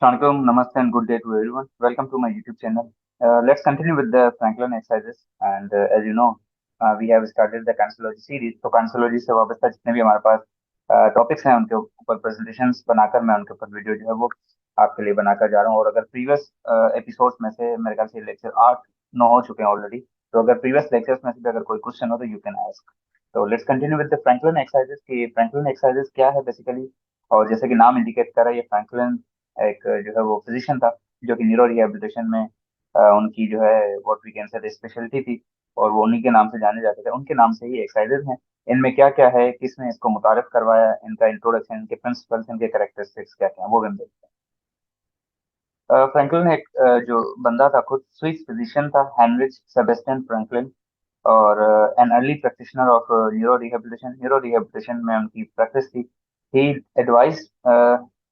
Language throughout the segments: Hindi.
Assalamualaikum, namaste, and good day to everyone. Welcome to my YouTube channel. Let's continue with the Franklin exercises. And as you know, we have started the cancellology series. तो cancellology से वाबस्ता जितने भी हमारे पास टॉपिक्स हैं उनके ऊपर प्रेजेंटेशंस बनाकर मैं उनके ऊपर वीडियो जो है वो आपके लिए बनाकर जा रहा हूँ। और अगर प्रीवियस एपिसोड्स में से मेरे ख्याल से लेक्चर 8-9 हो चुके हैं ऑलरेडी, तो अगर प्रीवियस लेक्चर्स में से भी अगर कोई क्वेश्चन हो तो यू कैन आस्क। तो let's continue with the Franklin exercises की फ्रैंकलिन एक्सरसाइजेस क्या है बेसिकली। और जैसे कि नाम इंडिकेट कर रहा है, ये फ्रैंकलिन एक जो है वो फिजिशियन था जो कि न्यूरो रिहेबिलिटेशन में उनकी जो है what we can say speciality थी। और वो उन्हीं के नाम से जाने जाते थे, उनके नाम से ही एक्सरसाइजेज हैं। इनमें क्या क्या है, किसने इसको मुतारिफ करवाया, इनका इंट्रोडक्शन, इनके प्रिंसिपल्स, इनके कैरेक्टरिस्टिक्स क्या क्या है, वो भी हम देखते हैं। फ्रैंकलिन एक जो बंदा था, खुद स्विस फिजिशियन था, हेनरिच सेबेस्टियन फ्रैंकलिन। और an early practitioner of neuro rehabilitation में उनकी प्रैक्टिस थी। ही advise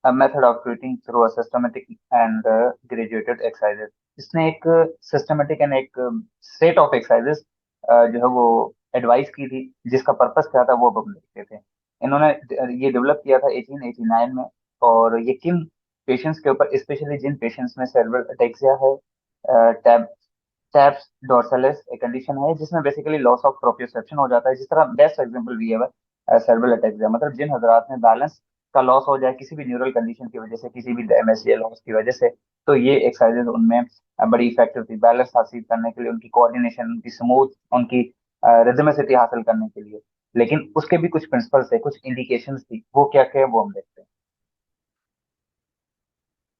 a method of treating through a systematic and graduated exercises। इसने एक सिस्टमेटिक एंड एक सेट ऑफ एक्सरसाइजेस जो है वो एडवाइस की थी, जिसका पर्पस क्या था वो अब हम देखते थे। इन्होंने ये डेवलप किया था 1889 में। और ये किन पेशेंट्स के ऊपर, स्पेशली जिन पेशेंट्स में सेरेब्रल अटेक्सिया है, टैब टैप्स डोर्सालिस एक कंडीशन है जिसमें बेसिकली लॉस ऑफ प्रोप्रियोसेप्शन हो जाता है। जिस तरह बेस्ट एग्जांपल भी है सेरेब्रल अटेक्सिया, मतलब जिन हजरात में बैलेंस का लॉस हो जाए किसी भी न्यूरल कंडीशन की वजह से, किसी भी एमएसए लॉस की वजह से, तो ये एक्सरसाइजेज उनमें बड़ी इफेक्टिव थी बैलेंस हासिल करने के लिए, उनकी कोऑर्डिनेशन, उनकी स्मूथ, उनकी रिदमिसिटी हासिल करने के लिए। लेकिन उसके भी कुछ प्रिंसिपल्स थे, कुछ इंडिकेशंस थी, वो क्या क्या है वो हम देखते हैं।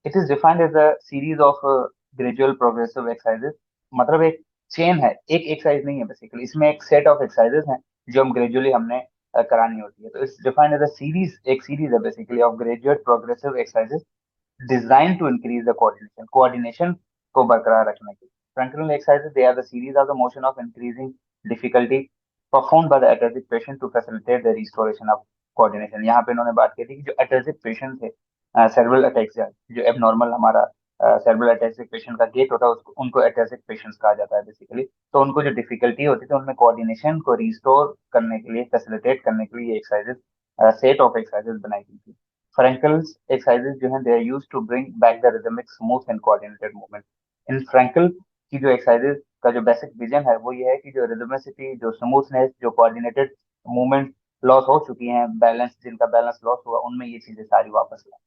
It is defined as a series of gradual progressive exercises. मतलब एक चेन है, एक एक्सरसाइज नहीं है बेसिकली, इसमें एक सेट ऑफ एक्सरसाइजेस हैं जो हम ग्रेजुअली हमने करानी होती है। तो it's defined as a series, एक सीरीज है basically of graduate progressive exercises design to increase the coordination को बरकरार रखने के लिए। Frontal exercises they are the series of the motion of increasing difficulty perform by the athletic patient to facilitate the restoration of coordination. यहाँ पे इन्होंने बात की थी कि जो एटलेटिक पेशेंट थे, सेरेब्रल अटैक्सिया, जो एबनॉर्मल हमारा सेरेब्रल अटैक्सिक पेशेंट का गेट होता है, उसको उनको अटैक्सिक पेशेंट्स कहा जाता है बेसिकली। तो उनको जो डिफिकल्टी होती थी उनमें कोऑर्डिनेशन को रिस्टोर करने के लिए, फैसिलिटेट करने के लिए ये एक्सरसाइजेस, सेट ऑफ एक्सरसाइजेस बनाई गई थी। फ्रैंकल्स एक्सरसाइजेस जो हैं, they are used to bring back the rhythmic smooth and coordinated movement. इन फ्रैंकल की जो एक्सरसाइजेस का जो बेसिक विजन है वो ये है कि जो रिदमिसिटी, जो स्मूथनेस, जो कोऑर्डिनेटेड मूवमेंट लॉस हो चुकी हैं, बैलेंस, जिनका बैलेंस लॉस हुआ, उनमें ये चीजें सारी वापस लाएं।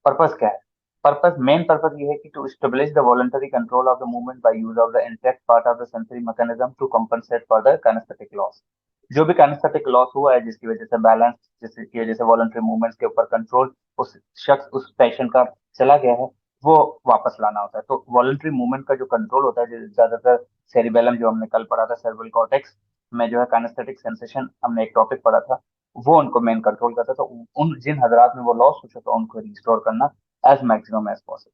पर्पस क्या है? पर्पस, मेन पर्पस ये है कि to establish the voluntary control of the movement by use of the intact part of the sensory mechanism to compensate for the kinesthetic loss. जो भी काइनेस्थेटिक लॉस हुआ है, जिसकी वजह से बैलेंस, जिसकी वजह से वॉलंटरी मूवमेंट्स के ऊपर कंट्रोल उस शख्स, उस पेशेंट का चला गया है, वो वापस लाना होता है। तो वॉलंटरी मूवमेंट का जो कंट्रोल होता है, जो ज्यादातर सेरिबेलम, जो हमने कल पढ़ा था, सेरेब्रल कॉर्टेक्स में जो है काइनेस्थेटिक सेंसेशन, हमने एक टॉपिक पढ़ा था, वो उनको मेन कंट्रोल करता था। तो उन जिन हजरात में वो लॉस हो चुका उनको रिस्टोर करना as maximum as possible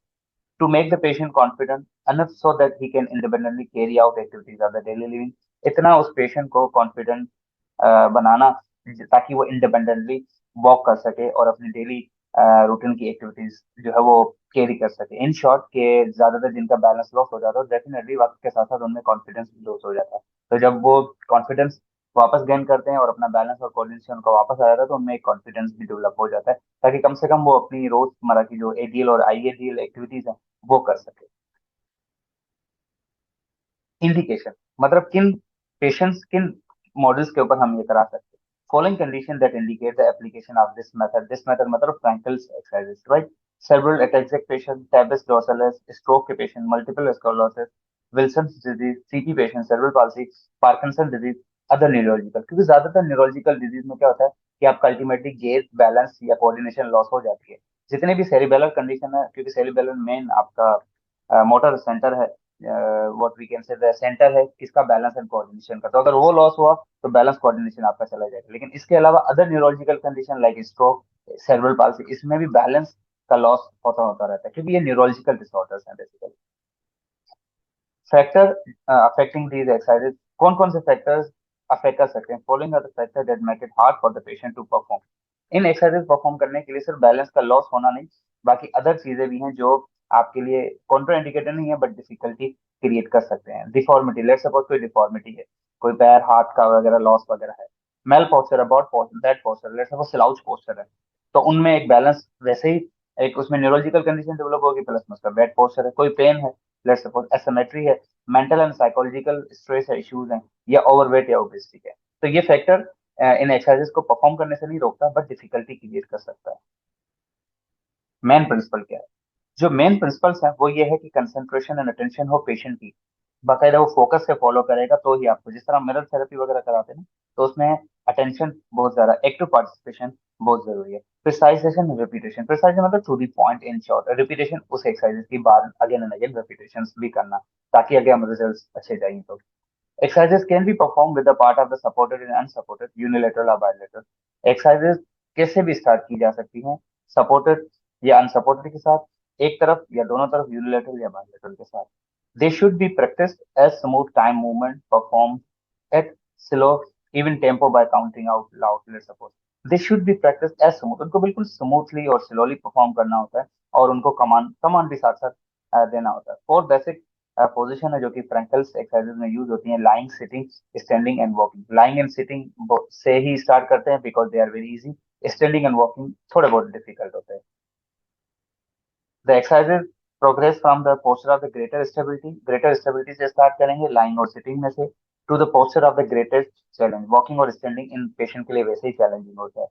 to make the patient confident enough so that he can independently carry out activities of the daily living। इतना उस पेशेंट को कॉन्फिडेंट बनाना ताकि वो इंडिपेंडेंटली वॉक कर सके और अपनी डेली रूटीन की एक्टिविटीज जो है वो कैरी कर सके। इन शॉर्ट के ज्यादातर जिनका बैलेंस लॉस हो जाता है, डेफिनेटली वक्त के साथ साथ उनमें कॉन्फिडेंस भी लॉस हो जाता है। तो जब वो कॉन्फिडेंस वापस गेन करते हैं और अपना बैलेंस और कोऑर्डिनेशन उनका वापस आ जाता है, तो उनमें एक कॉन्फिडेंस भी डेवलप हो जाता है, ताकि कम से कम वो अपनी रोजमर्रा की जो एडीएल और आईएडीएल एक्टिविटीज है वो कर सके। इंडिकेशन, मतलब किन पेशेंट्स, किन मॉडल्स के ऊपर हम ये करा सकते हैं। Following condition that indicate the application of this method मतलब Frenkel's exercises, right? Cerebral ataxic patient, tabes dorsalis, stroke के patient, multiple sclerosis, Wilson's disease, CP patient, cerebral palsy, Parkinson disease, other neurological. क्योंकि ज्यादातर न्यूरोलॉजिकल डिजीज में क्या होता है कि आपका अल्टीमेटली गेट, बैलेंस या कोऑर्डिनेशन लॉस हो जाती है। जितने भी सेरिबेलर कंडीशन है, क्योंकि सेरिबेलर मेन आपका मोटर सेंटर है, what we can say the center है किसका, बैलेंस एंड कोऑर्डिनेशन का। तो अगर वो लॉस हुआ तो बैलेंस कोऑर्डिनेशन आपका चला जाएगा। लेकिन इसके अलावा other neurological condition like stroke, cerebral palsy, इसमें भी बैलेंस का लॉस होता होता रहता है, क्योंकि ये न्यूरोलॉजिकल डिसऑर्डर्स हैं basically. Factor affecting these exercises, कौन कौन से फैक्टर्स अफेक्ट कर सकते हैं? Following are the factor that make it hard for the patient to perform. इन एक्सरसाइजेज परफॉर्म करने के लिए सिर्फ बैलेंस का लॉस होना नहीं, बाकी अदर चीजें भी हैं जो आपके लिए कॉन्ट्रा इंडिकेटर नहीं है बट डिफिकल्टी क्रिएट कर सकते हैं। डिफॉर्मिटी, लेट्स सपोज कोई डिफॉर्मिटी है, कोई पैर हाथ का वगैरह लॉस वगैरह है। Mal posture, about bad posture, let's suppose slouch posture है, तो उनमें एक बैलेंस वैसे ही एक उसमें न्यूरोलॉजिकल कंडीशन डेवलप होगी, प्लस में उसका बैड पोस्चर है, कोई पेन है, लेट्स सपोज एसिमेट्री है, मेंटल एंड साइकोलॉजिकल स्ट्रेस है, इश्यूज हैं, या ओवरवेट या ओबेसिटी है। तो ये फैक्टर इन एक्सरसाइजेस को परफॉर्म करने से नहीं रोकता, बट डिफिकल्टी क्रिएट कर सकता है। मेन प्रिंसिपल क्या है? जो मेन प्रिंसिपल्स हैं वो ये है कि कंसंट्रेशन एंड अटेंशन हो पेशेंट की, बाकायदा वो फोकस से फॉलो करेगा तो ही आपको, जिस तरह मिरर थेरेपी वगैरह कराते हैं ना, तो उसमें अटेंशन बहुत ज्यादा, एक्टिव पार्टिसिपेशन बहुत जरूरी है। प्रिसाइजेशन, रिपीटेशन, प्रिसाइजेशन मतलब to the point in short, repetition उस एक्सरसाइज की बार अगेन एंड अगेन रिपीटेशन भी करना, ताकि आगे हम रिजल्ट अच्छे जाएंगे। तो exercises can be performed with the part of the supported and unsupported, unilateral or bilateral। exercises कैसे भी स्टार्ट की जा सकती हैं, सपोर्टेड या अनसपोर्टेड के साथ, एक तरफ या दोनों तरफ, यूनिलेटरल या बायलेटरल के साथ। They should be practice as smooth time movement perform at slow even tempo by counting out loud, let's suppose. They should be practice as smooth, उनको बिल्कुल स्मूथली और स्लोली परफॉर्म करना होता है, और उनको कमांड कमांड भी साथ साथ देना होता है। फोर बेसिक पोजीशन है जो कि फ्रैंकल्स एक्सरसाइजेज में यूज होती है, lying, sitting, standing and walking. Lying and sitting से ही स्टार्ट करते हैं because they are very easy. Standing and walking थोड़े बहुत डिफिकल्ट होते हैं। The exercises progress from the posture of the greater stability, greater stability से स्टार्ट करेंगे लाइंग और सिटिंग में से, to the posture of the greatest challenge. Walking और स्टैंडिंग इन पेशेंट के लिए वैसे ही चैलेंजिंग होता है।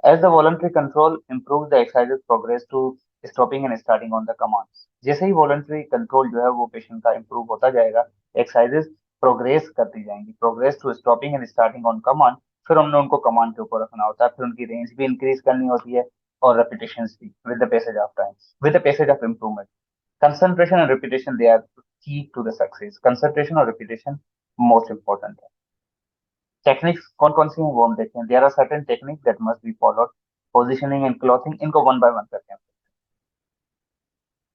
As the voluntary control improves, the exercises progress to stopping and starting on the command। जैसे ही वॉलंटरी कंट्रोल जो है वो पेशेंट का इंप्रूव होता जाएगा, एक्सरसाइजेस प्रोग्रेस करती जाएंगी, progress to stopping and starting on command. फिर हमने उनको कमांड के ऊपर रखना होता है, फिर उनकी रेंज भी इंक्रीज करनी होती है, और रेपिटेशन भी, with the passage of time, with the passage of improvement. Concentration and repetition they are key to the success. Concentration और रिपीटेशन मोस्ट इंपॉर्टेंट है। टेक्निक्स कौन कौन सी हैं वो हम देखते हैं। There are certain technique that must be followed. Positioning and clothing, इनको वन बाय वन करते हैं।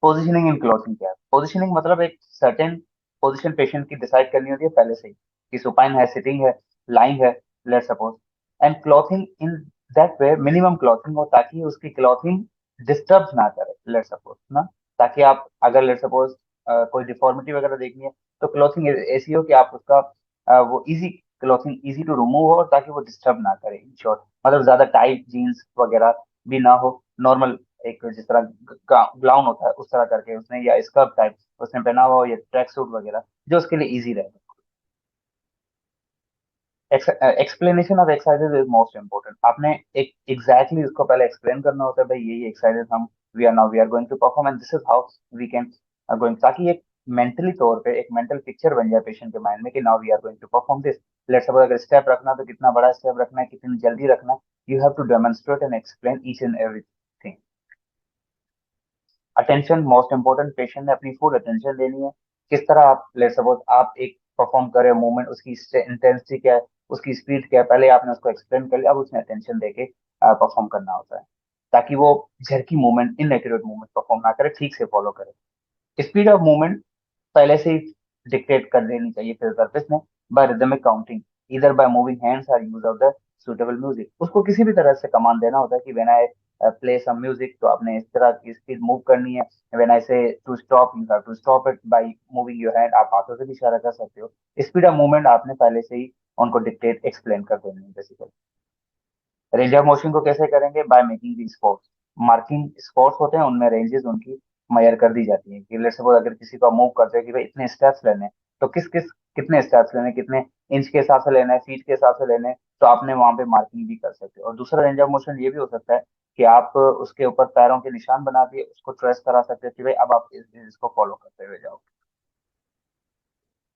पोजिशनिंग इन क्लॉथिंग क्या है? पोजिशनिंग मतलब एक सर्टेन पोजिशन पेशेंट की डिसाइड करनी होती है पहले से ही, कि सुपाइन है, सिटिंग है, लाइंग है, let suppose. And clothing in that way, minimum clothing हो ताकि उसकी क्लॉथिंग डिस्टर्ब ना करे, लेट सपोज ना। ताकि आप अगर लेट सपोज कोई डिफॉर्मिटी वगैरह देखनी है, तो क्लॉथिंग ऐसी हो कि आप उसका वो easy, clothing easy to remove हो, ताकि वो डिस्टर्ब ना करे, इन शॉर्ट। मतलब ज्यादा टाइट जीन्स वगैरह भी ना हो, नॉर्मल एक जिस तरह ग्राउंड होता है उस तरह करके उसने, या स्कर्ट टाइप उसने पहना हुआ हो, या ट्रैक सूट वगैरह, जो उसके लिए इजी रहे। Explanation of exercises is most important. आपने एक एग्जैक्टली उसको पहले एक्सप्लेन करना होता है, भाई ये एक्सरसाइजेज हम we are going to perform and this is how we can going, ताकि एक मेंटली तौर पे एक मेंटल पिक्चर बन जाए पेशेंट के माइंड में कि now we are going to perform this. Let's suppose अगर स्टेप रखना तो कितना बड़ा स्टेप रखना है, कितनी जल्दी रखना है, you have to demonstrate and explain each and everything. Attention most important, patient ने अपनी फुल अटेंशन देनी है। किस तरह आप, लेट सपोज आप एक परफॉर्म कर रहे हो मूवमेंट, उसकी इंटेंसिटी क्या है, उसकी स्पीड क्या है, पहले आपने उसको एक्सप्लेन कर लिया, अब उसने अटेंशन देके परफॉर्म करना होता है, ताकि वो झरकी मूवमेंट, इनएक्यूरेट मूवमेंट परफॉर्म ना करे, ठीक से फॉलो करे। स्पीड ऑफ मूवमेंट पहले से ही डिक्टेट कर देनी चाहिए फिजियोथेरेपिस्ट ने, बाय रिदमिक काउंटिंग, इधर बाय मूविंग हैंड्स और use of the suitable music. उसको किसी भी तरह से कमांड देना होता है कि when I play some music, तो आपने इस तरह की स्पीड मूव करनी है। When I say to stop, you have to stop it by moving your hand, आप हाथों से भी इशारा कर सकते हो। स्पीड ऑफ मूवमेंट आपने पहले से ही उनको डिक्टेट एक्सप्लेन कर देनी है बेसिकली। रेंज ऑफ मोशन को कैसे करेंगे? By making the spots, marking spots होते हैं उनमें रेंजेस उनकी मेजर कर दी जाती है, कि लेट्स सपोज अगर किसी को मूव करते हैं कि भाई इतने स्टेप्स लेने हैं, तो किस किस कितने स्टेप्स लेने हैं, कितने इंच के हिसाब से लेना है, फीट के हिसाब से लेने हैं, तो आपने वहां पे मार्किंग भी कर सकते हो। और दूसरा रेंज ऑफ मोशन ये भी हो सकता है कि आप उसके ऊपर पैरों के निशान बना के उसको ट्रेस करा सकते हो कि भाई अब आप इसको फॉलो करते हुए जाओ।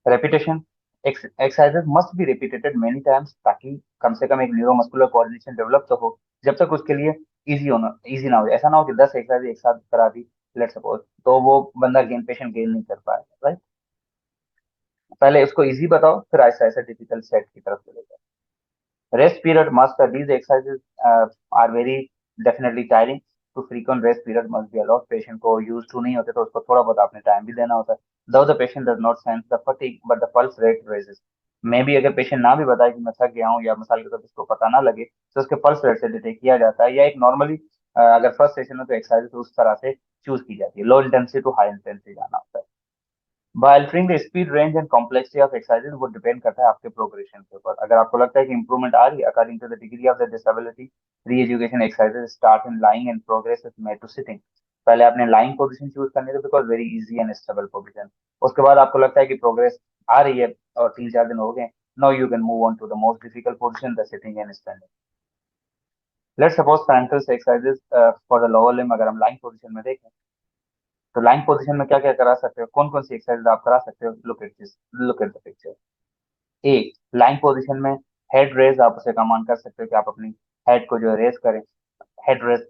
Repetition, exercises must be repeated many times, ताकि कम से कम एक न्यूरोमस्कुलर कोऑर्डिनेशन डेवलप तो हो, जब तक उसके लिए इजी ना हो। ऐसा ना हो कि 10 एक्सरसाइज एक साथ करा दी, लेट सपोज, तो वो बंदा पेशेंट गेन नहीं कर पाएगा, राइट। पहले उसको इजी बताओ, फिर ऐसा ऐसा डिफिकल्ट सेट की तरफ चले जाओ। Rest period must, these exercises are very definitely tiring, to frequent rest period must be allowed। Patient को यूज टू नहीं होते तो उसको थोड़ा बहुत आपने टाइम भी देना होता है। though the patient does not sense the fatigue but the pulse rate raises। मे भी अगर पेशेंट ना भी बताए कि मैं थक गया हूँ, या मिसाल के तौर पर उसको पता ना लगे, तो उसके पल्स रेट से डिटेक्ट किया जाता है, या एक नॉर्मली अगर फर्स्ट सेशन है तो एक्सरसाइज तो उस तरह से चूज की जाती है, low intensity to high intensity जाना होता है। By altering the speed range and complexity of exercises वो डिपेंड करता है आपके प्रोग्रेशन के ऊपर। अगर आपको लगता है कि इंप्रूवमेंट आ रही है according to the degree of the disability, re education exercises start in lying and progress is made to sitting. पहले आपने लाइंग पोजीशन चूज करनी है because very easy and stable position. उसके बाद आपको लगता है कि प्रोग्रेस आ रही है और 3-4 दिन हो गए, now you can move on to the most difficult position, the sitting and standing. Let's suppose Frenkel's exercises for the lower limb. अगर हम लाइंग पोजीशन में देखें तो लाइंग पोजीशन में क्या क्या करा सकते हो, कौन कौन सी एक्सरसाइज आप करा सकते हो, look at this, look at the picture. A, line position में हेड रेज आप उसे कमांड कर सकते हो कि आप अपनी हेड को जो रेज करें। हेड रेज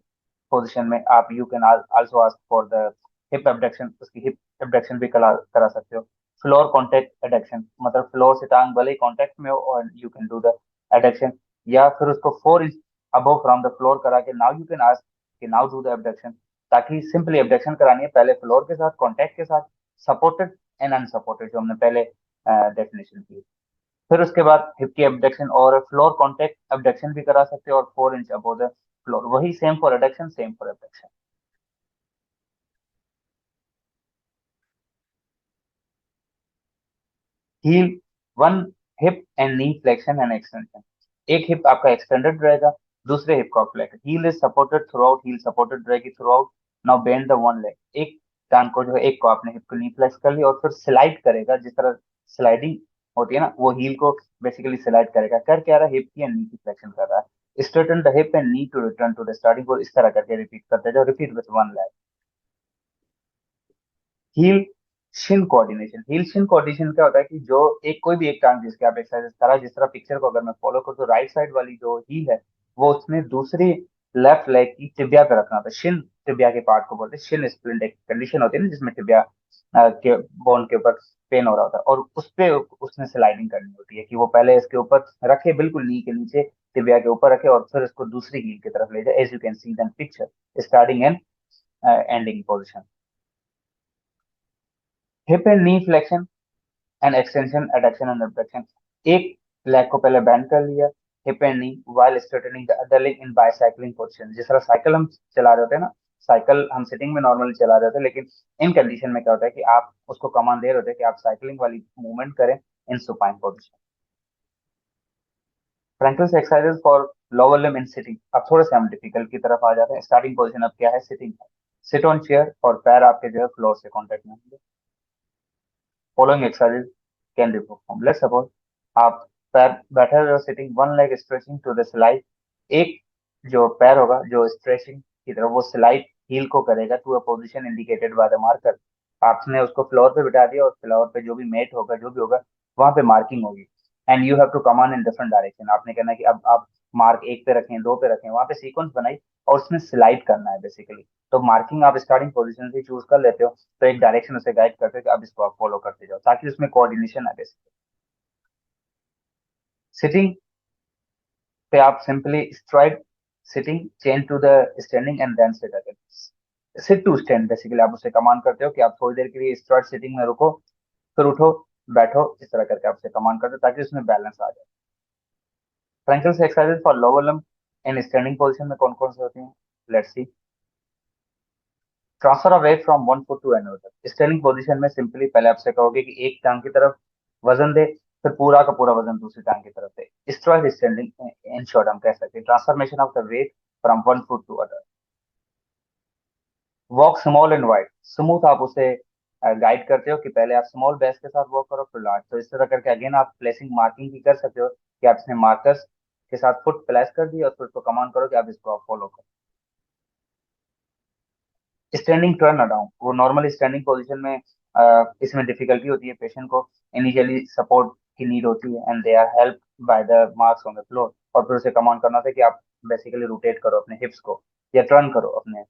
पोजीशन में आप you can also ask for the hip abduction, उसकी हिप एबडक्शन भी करा सकते हो। फ्लोर कांटेक्ट एडक्शन, मतलब फ्लोर से टांग भले ही कांटेक्ट में हो और you can do the adduction. या फिर उसको 4 inch above from the floor करा के नाउ यू कैन आस्क कि नाउ डू द एबडक्शन। ताकि सिंपली एबडक्शन करानी है पहले फ्लोर के साथ, कांटेक्ट के साथ, सपोर्टेड एंड अनसपोर्टेड जो हमने पहले डेफिनेशन की। फिर उसके बाद हिप की एबडक्शन और फ्लोर कांटेक्ट एबडक्शन भी करा सकते हो और 4 इंच अबव द फ्लोर, वही same for adduction same for abduction. Heel, one hip and knee flexion and extension. एक हिप आपका एक्सटेंडेड रहेगा, दूसरे हिप का flex. Heel is supported throughout, heel supported रहेगी throughout. Now bend the one leg, एक कान को जो है, एक को आपने हिप को नी फ्लेक्स कर लिया और फिर स्लाइड करेगा, जिस तरह स्लाइडिंग होती है ना, वो हील को बेसिकली स्लाइड करेगा। कर क्या रहा है, हिप की एंड नी की फ्लेक्शन कर रहा है। Straighten the hip and knee to return to the starting, को इस तरह करके रिपीट करते जाओ, repeat with one leg. Heel shin coordination, heel shin coordination क्या होता है कि जो एक कोई भी एक टांग जिसके आप एक्सरसाइज करा, जिस तरह पिक्चर को अगर मैं फॉलो करूँ तो राइट साइड वाली जो हील है वो उसने दूसरी लेफ्ट लेग की टिबिया पे रखना था। शिन टिबिया के पार्ट को बोलते हैं शिन स्प्लिंट, एक कंडीशन होती है ना जिसमें टिबिया के बोन के ऊपर पेन हो रहा होता है और उस पे उसने स्लाइडिंग करनी होती है कि वो पहले इसके ऊपर रखे, बिल्कुल नी के नीचे टिबिया के ऊपर रखे और फिर इसको दूसरी हील की तरफ ले जाए, as you can see then picture, starting and ending position. Hip and knee flexion and extension, adduction and abduction. एक लेग को पहले बेंड कर लिया, hip and knee, while straightening the other leg in bicycling position. जिस तरह साइकिल हम चला रहे होते हैं ना, साइकिल हम सिटिंग में नॉर्मली चला रहे होते हैं, लेकिन इन कंडीशन में क्या होता है कि आप उसको कमांड दे रहे होते हैं कि आप साइकिलिंग वाली मूवमेंट करें in supine position. Frenkel's exercises for lower limb in sitting. अब थोड़े से हम डिफिकल्ट की तरफ आ जाते हैं। स्टार्टिंग पोजीशन अब क्या है, सिटिंग। सिट ऑन चेयर और पैर आपके जो है फ्लोर से कॉन्टेक्ट में होंगे। Following exercises can be performed. Let's suppose आप पैर बैठे हुए sitting, one leg stretching to the slide. एक जो पैर होगा जो स्ट्रेचिंग की तरफ, वो स्लाइड हील को करेगा to a position indicated by the marker. आपने उसको फ्लोर पे बिठा दिया और फ्लोर पे जो भी मेट होगा, जो भी होगा, वहां पे मार्किंग होगी। And you have to command in different direction. आपने कहना है कि अब आप मार्क एक पे रखें, दो पे रखें, वहां पे सीक्वेंस बनाई और उसमें स्लाइड करना है बेसिकली। तो मार्किंग आप स्टार्टिंग पोजीशन से चूज कर लेते हो, तो एक डायरेक्शन उसे गाइड करते हो कि अब इसको आप फॉलो करते जाओ ताकि उसमें कोऑर्डिनेशन आए बेसिकली। सिटिंग पे आप simply stride, sitting, change to the standing and then sit again. Sit to stand basically आप उसे कमांड करते हो कि आप थोड़ी देर के लिए स्ट्राइड सिटिंग में रुको, फिर उठो, बैठो, इस तरह करके आप उसे कमांड करते हो ताकि उसमें बैलेंस आ जाए। Frenkel's exercises for lower limb in standing position में कौन कौन से होती हैं, let's see. Transfer of weight from one foot to another. Standing position में सिंपली पहले आपसे कहोगे कि एक टांग की तरफ वजन दे, फिर पूरा का पूरा वजन दूसरी टांग की तरफ दे। स्ट्राइड स्टैंडिंग इन शॉर्ट हम कह सकते हैं transformation of the weight from one foot to other. Walk small and wide, smooth आप उसे गाइड करते हो कि पहले आप स्मॉल बेस के साथ वॉक करो फिर लार्ज। तो इस तरह करके अगेन आप प्लेसिंग मार्किंग भी कर सकते हो कि आप इसने मार्कर्स के साथ फुट प्लेस कर दिया और फिर उसको कमांड करो कि आप इसको आप फॉलो करो। स्टैंडिंग टर्न अराउंड, वो नॉर्मली स्टैंडिंग पोजीशन में इसमें डिफिकल्टी होती है पेशेंट को, इनिशियली सपोर्ट की नीड होती है and they are help by the marks on the floor. और फिर उसे कमांड करना था कि आप बेसिकली रोटेट करो अपने हिप्स को या टर्न करो अपने।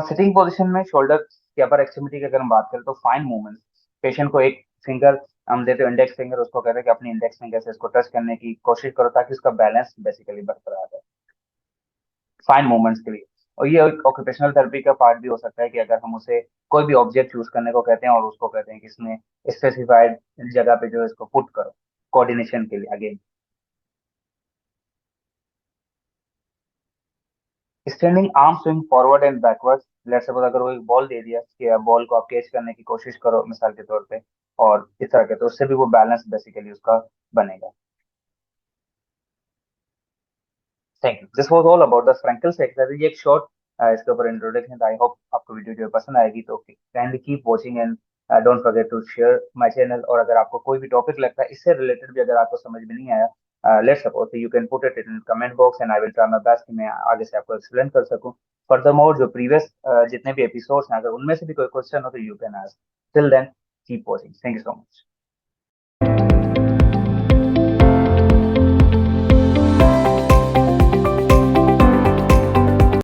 सिटिंग पोजीशन में शोल्डर की अपर एक्सट्रीमिटी की अगर हम बात करें तो फाइन मूवमेंट, पेशेंट को एक फिंगर हम देते हैं, इंडेक्स फिंगर, उसको कहते हैं कि अपनी इंडेक्स फिंगर से इसको टच करने की कोशिश करो ताकि उसका बैलेंस बेसिकली बरकरार रहे फाइन मूवमेंट्स के लिए। और ये एक ऑक्यूपेशनल थेरेपी का पार्ट भी हो सकता है कि अगर हम उसे कोई भी ऑब्जेक्ट चूज करने को कहते हैं और उसको कहते हैं कि इसमें स्पेसिफाइड जगह पे जो है इसको पुट करो कोऑर्डिनेशन के लिए। Again standing arm swing forward and backward, let's suppose अगर वो एक बॉल दे दिया कि बॉल को आप कैच करने की कोशिश करो मिसाल के तौर पे, और इस तरह के, तो उससे भी वो बैलेंस बेसिकली उसका बनेगा। Thank you, this was all about the Frenkel's exercise. ये एक शॉर्ट इसके ऊपर इंट्रोडक्शन था। आई होप आपको वीडियो जो है पसंद आएगी, तो kindly keep watching and don't forget to share my channel. और अगर आपको कोई भी टॉपिक लगता है इससे रिलेटेड भी, अगर आपको समझ में नहीं आया, let's suppose you can put it in comment box and I will try my best कि मैं आगे से आपको एक्सप्लेन कर सकूं। फर्दरमोर जो प्रीवियस जितने भी एपिसोड्स हैं, अगर उनमें से भी कोई क्वेश्चन हो तो you can ask. Till then keep watching, thank you so much.